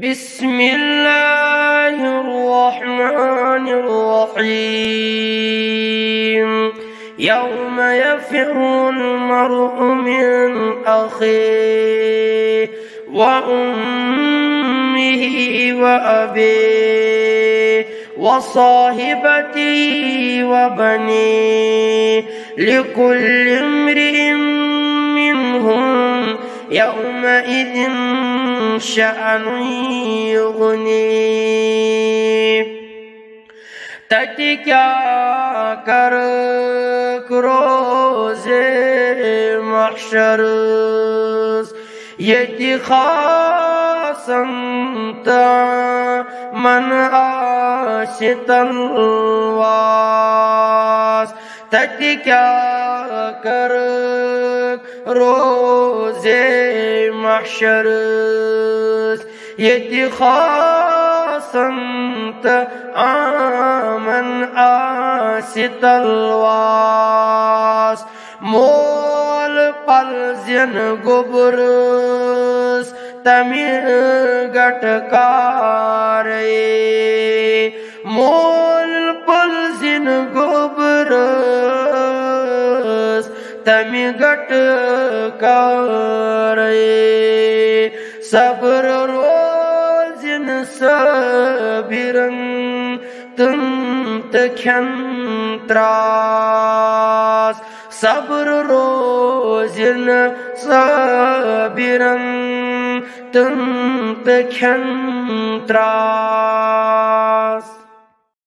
बिस्मिल्लाहिर्रहमानिर्रहीम। यौम यफ़िरुल मर्'उ मिन अख़ीहि व उम्मिहि व अबीहि व साहिबतिहि व बनीहि लिकुल्लि इम्रिइन मिनहुम यौमइज़िन शअनुन युग़नीहि। तति क्या कर रोज़े महशर यति खासन मन आशितन वास। तति क्या कर रोज़े महशर यति खासन आमन आसितलवास। मोल पल जिन गुबरस तमिल गटकारे। मोल पल जिन गुबरस तमिल गटकारे। सब्र रोजिन सबिरन तुम तख्यन त्रास। सब्र रोजिन सबिरन तुम तख्यन त्रास।